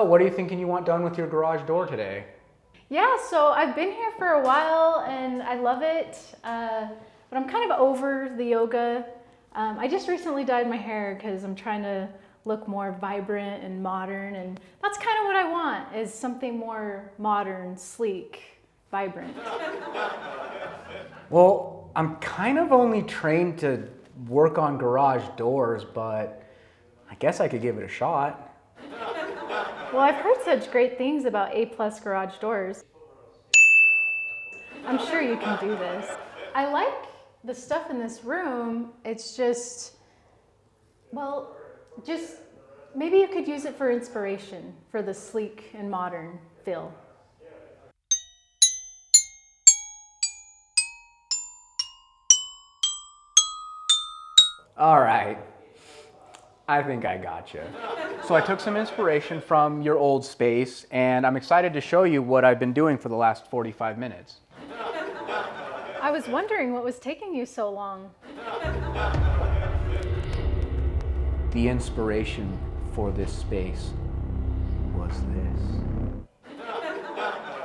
So, what are you thinking you want done with your garage door today? Yeah, so I've been here for a while and I love it, but I'm kind of over the yoga. I just recently dyed my hair because I'm trying to look more vibrant and modern, and that's kind of what I want, is something more modern, sleek, vibrant. Well, I'm kind of only trained to work on garage doors, but I guess I could give it a shot. Well, I've heard such great things about A+ garage doors. I'm sure you can do this. I like the stuff in this room. It's just, well, just maybe you could use it for inspiration for the sleek and modern feel. All right, I think I gotcha. So I took some inspiration from your old space, and I'm excited to show you what I've been doing for the last 45 minutes. I was wondering what was taking you so long. The inspiration for this space was this.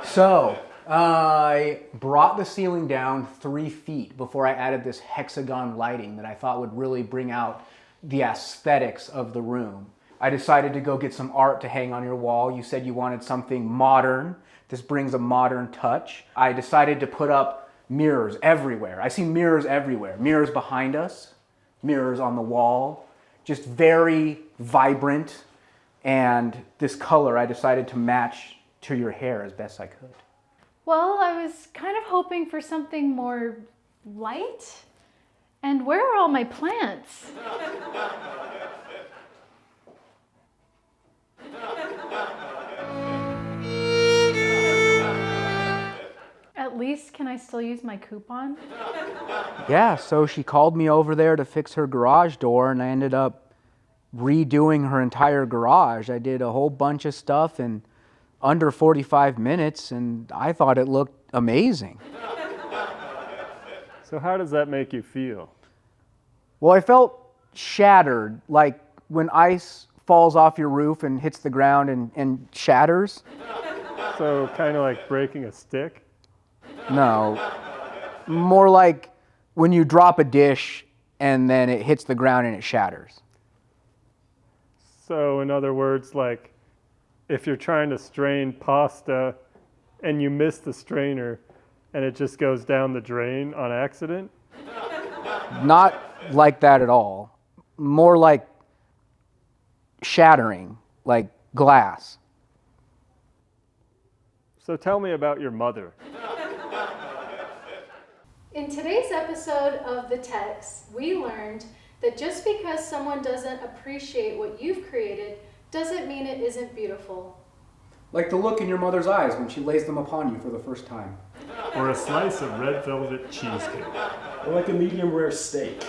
So, I brought the ceiling down 3 feet before I added this hexagon lighting that I thought would really bring out the aesthetics of the room. I decided to go get some art to hang on your wall. You said you wanted something modern. This brings a modern touch. I decided to put up mirrors everywhere. I see mirrors everywhere. Mirrors behind us, mirrors on the wall, just very vibrant. And this color I decided to match to your hair as best I could. Well, I was kind of hoping for something more light. And where are all my plants? At least, can I still use my coupon? Yeah, so she called me over there to fix her garage door, and I ended up redoing her entire garage. I did a whole bunch of stuff in under 45 minutes, and I thought it looked amazing. So how does that make you feel? Well, I felt shattered, like when ice falls off your roof and hits the ground and shatters. So kind of like breaking a stick? No, more like when you drop a dish and then it hits the ground and it shatters. So in other words, like if you're trying to strain pasta and you miss the strainer and it just goes down the drain on accident? Not like that at all. More like shattering, like glass. So tell me about your mother. In today's episode of The Text, we learned that just because someone doesn't appreciate what you've created doesn't mean it isn't beautiful. Like the look in your mother's eyes when she lays them upon you for the first time. Or a slice of red velvet cheesecake. Or like a medium rare steak.